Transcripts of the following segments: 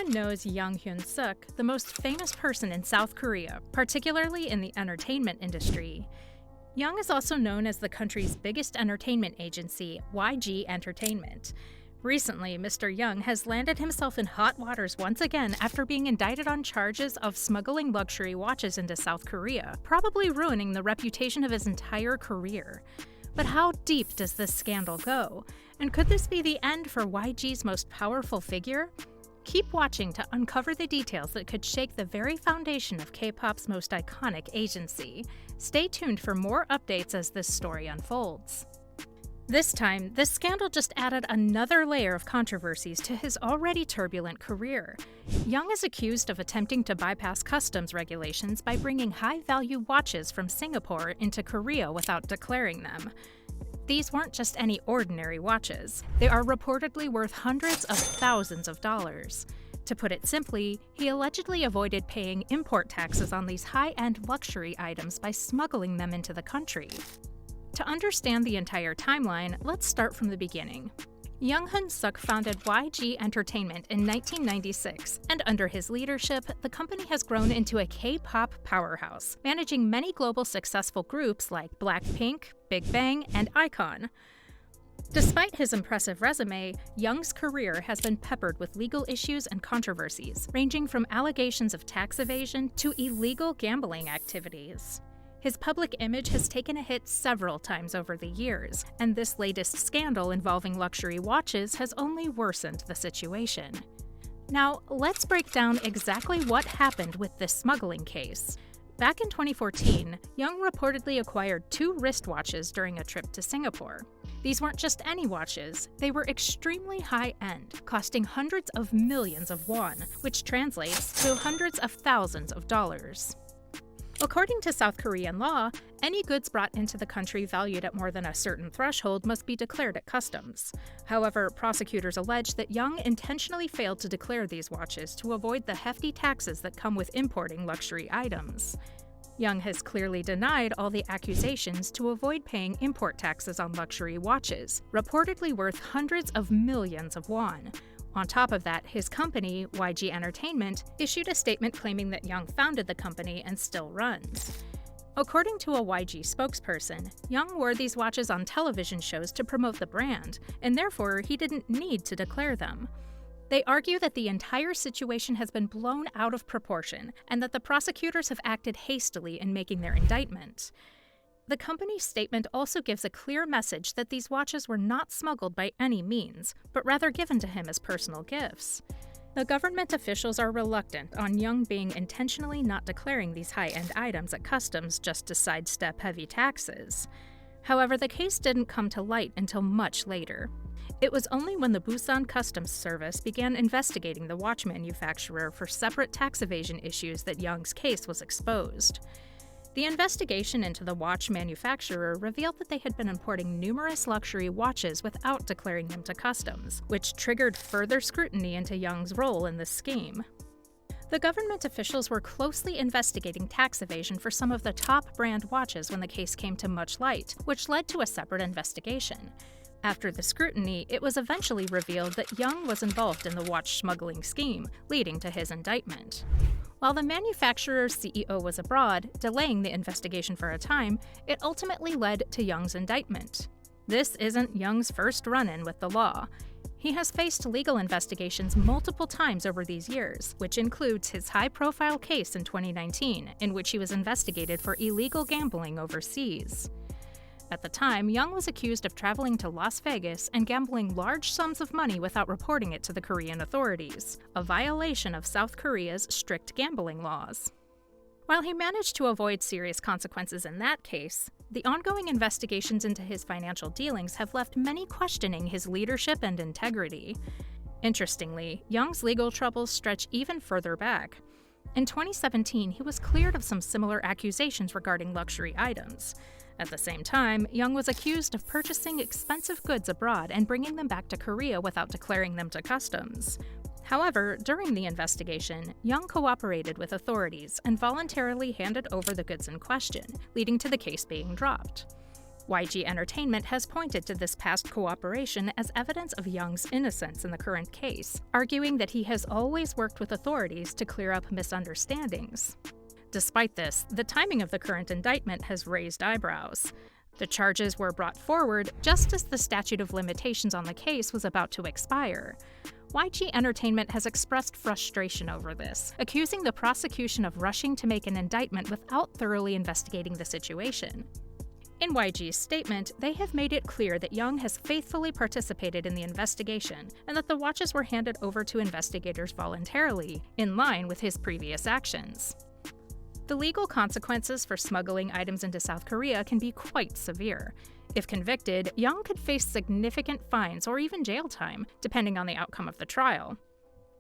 Everyone knows Young Hyun-suk, the most famous person in South Korea, particularly in the entertainment industry. Young is also known as the country's biggest entertainment agency, YG Entertainment. Recently, Mr. Young has landed himself in hot waters once again after being indicted on charges of smuggling luxury watches into South Korea, probably ruining the reputation of his entire career. But how deep does this scandal go? And could this be the end for YG's most powerful figure? Keep watching to uncover the details that could shake the very foundation of K-pop's most iconic agency. Stay tuned for more updates as this story unfolds. This time, this scandal just added another layer of controversies to his already turbulent career. Young is accused of attempting to bypass customs regulations by bringing high-value watches from Singapore into Korea without declaring them. These weren't just any ordinary watches. They are reportedly worth hundreds of thousands of dollars. To put it simply, he allegedly avoided paying import taxes on these high-end luxury items by smuggling them into the country. To understand the entire timeline, let's start from the beginning. Young Hyun-suk founded YG Entertainment in 1996, and under his leadership, the company has grown into a K-pop powerhouse, managing many global successful groups like Blackpink, Big Bang, and iKON. Despite his impressive resume, Young's career has been peppered with legal issues and controversies, ranging from allegations of tax evasion to illegal gambling activities. His public image has taken a hit several times over the years, and this latest scandal involving luxury watches has only worsened the situation. Now, let's break down exactly what happened with this smuggling case. Back in 2014, Young reportedly acquired 2 wristwatches during a trip to Singapore. These weren't just any watches, they were extremely high-end, costing hundreds of millions of won, which translates to hundreds of thousands of dollars. According to South Korean law, any goods brought into the country valued at more than a certain threshold must be declared at customs. However, prosecutors allege that Young intentionally failed to declare these watches to avoid the hefty taxes that come with importing luxury items. Young has clearly denied all the accusations to avoid paying import taxes on luxury watches, reportedly worth hundreds of millions of won. On top of that, his company, YG Entertainment, issued a statement claiming that Young founded the company and still runs. According to a YG spokesperson, Young wore these watches on television shows to promote the brand, and therefore he didn't need to declare them. They argue that the entire situation has been blown out of proportion, and that the prosecutors have acted hastily in making their indictment. The company's statement also gives a clear message that these watches were not smuggled by any means, but rather given to him as personal gifts. The government officials are reluctant on Young being intentionally not declaring these high-end items at customs just to sidestep heavy taxes. However, the case didn't come to light until much later. It was only when the Busan Customs Service began investigating the watch manufacturer for separate tax evasion issues that Young's case was exposed. The investigation into the watch manufacturer revealed that they had been importing numerous luxury watches without declaring them to customs, which triggered further scrutiny into Young's role in this scheme. The government officials were closely investigating tax evasion for some of the top brand watches when the case came to much light, which led to a separate investigation. After the scrutiny, it was eventually revealed that Young was involved in the watch smuggling scheme, leading to his indictment. While the manufacturer's CEO was abroad, delaying the investigation for a time, it ultimately led to Young's indictment. This isn't Young's first run-in with the law. He has faced legal investigations multiple times over these years, which includes his high-profile case in 2019, in which he was investigated for illegal gambling overseas. At the time, Young was accused of traveling to Las Vegas and gambling large sums of money without reporting it to the Korean authorities, a violation of South Korea's strict gambling laws. While he managed to avoid serious consequences in that case, the ongoing investigations into his financial dealings have left many questioning his leadership and integrity. Interestingly, Young's legal troubles stretch even further back. In 2017, he was cleared of some similar accusations regarding luxury items. At the same time, Young was accused of purchasing expensive goods abroad and bringing them back to Korea without declaring them to customs. However, during the investigation, Young cooperated with authorities and voluntarily handed over the goods in question, leading to the case being dropped. YG Entertainment has pointed to this past cooperation as evidence of Young's innocence in the current case, arguing that he has always worked with authorities to clear up misunderstandings. Despite this, the timing of the current indictment has raised eyebrows. The charges were brought forward just as the statute of limitations on the case was about to expire. YG Entertainment has expressed frustration over this, accusing the prosecution of rushing to make an indictment without thoroughly investigating the situation. In YG's statement, they have made it clear that Young has faithfully participated in the investigation and that the watches were handed over to investigators voluntarily, in line with his previous actions. The legal consequences for smuggling items into South Korea can be quite severe. If convicted, Young could face significant fines or even jail time, depending on the outcome of the trial.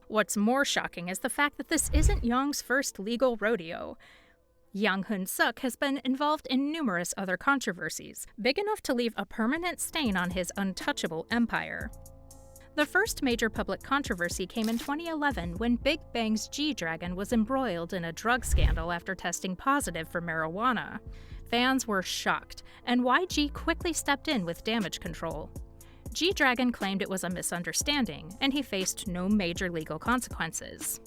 What's more shocking is the fact that this isn't Young's first legal rodeo. Yang Hoon-suk has been involved in numerous other controversies, big enough to leave a permanent stain on his untouchable empire. The first major public controversy came in 2011 when Big Bang's G-Dragon was embroiled in a drug scandal after testing positive for marijuana. Fans were shocked, and YG quickly stepped in with damage control. G-Dragon claimed it was a misunderstanding, and he faced no major legal consequences.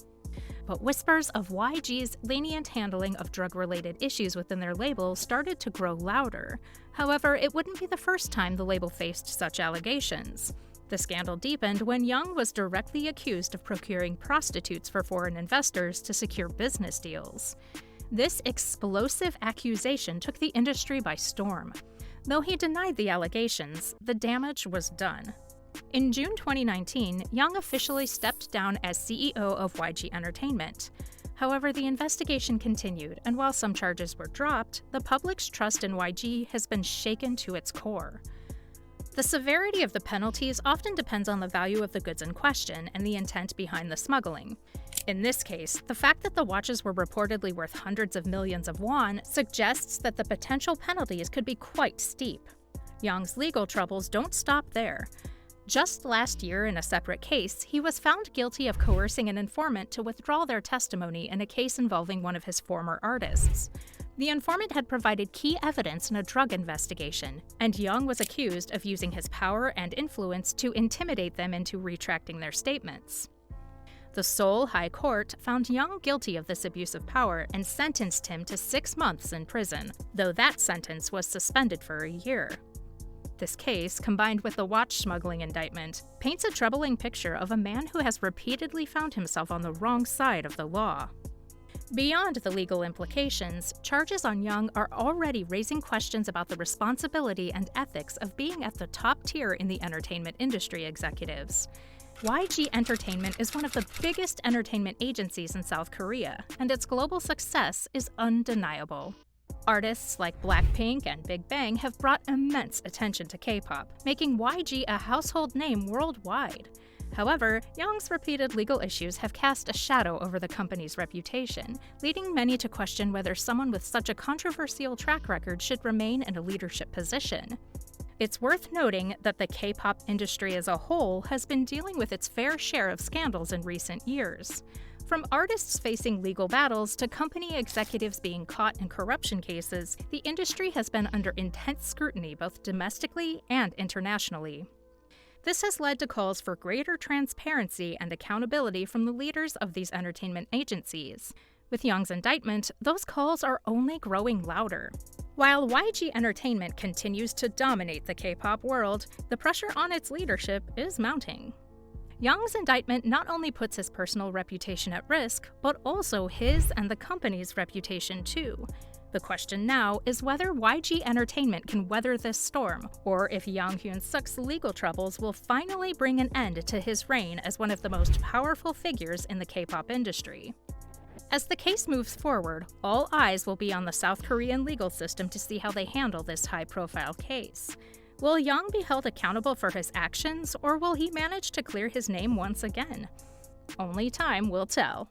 But whispers of YG's lenient handling of drug-related issues within their label started to grow louder. However, it wouldn't be the first time the label faced such allegations. The scandal deepened when Young was directly accused of procuring prostitutes for foreign investors to secure business deals. This explosive accusation took the industry by storm. Though he denied the allegations, the damage was done. In June 2019, Young officially stepped down as CEO of YG Entertainment. However, the investigation continued, and while some charges were dropped, the public's trust in YG has been shaken to its core. The severity of the penalties often depends on the value of the goods in question and the intent behind the smuggling. In this case, the fact that the watches were reportedly worth hundreds of millions of won suggests that the potential penalties could be quite steep. Young's legal troubles don't stop there. Just last year, in a separate case, he was found guilty of coercing an informant to withdraw their testimony in a case involving one of his former artists. The informant had provided key evidence in a drug investigation, and Young was accused of using his power and influence to intimidate them into retracting their statements. The Seoul High Court found Young guilty of this abuse of power and sentenced him to 6 months in prison, though that sentence was suspended for a year. This case, combined with the watch smuggling indictment, paints a troubling picture of a man who has repeatedly found himself on the wrong side of the law. Beyond the legal implications, charges on Young are already raising questions about the responsibility and ethics of being at the top tier in the entertainment industry executives. YG Entertainment is one of the biggest entertainment agencies in South Korea, and its global success is undeniable. Artists like Blackpink and Big Bang have brought immense attention to K-pop, making YG a household name worldwide. However, Young's repeated legal issues have cast a shadow over the company's reputation, leading many to question whether someone with such a controversial track record should remain in a leadership position. It's worth noting that the K-pop industry as a whole has been dealing with its fair share of scandals in recent years. From artists facing legal battles to company executives being caught in corruption cases, the industry has been under intense scrutiny both domestically and internationally. This has led to calls for greater transparency and accountability from the leaders of these entertainment agencies. With Young's indictment, those calls are only growing louder. While YG Entertainment continues to dominate the K-pop world, the pressure on its leadership is mounting. Young's indictment not only puts his personal reputation at risk, but also his and the company's reputation too. The question now is whether YG Entertainment can weather this storm, or if Yang Hyun-suk's legal troubles will finally bring an end to his reign as one of the most powerful figures in the K-pop industry. As the case moves forward, all eyes will be on the South Korean legal system to see how they handle this high-profile case. Will Young be held accountable for his actions, or will he manage to clear his name once again? Only time will tell.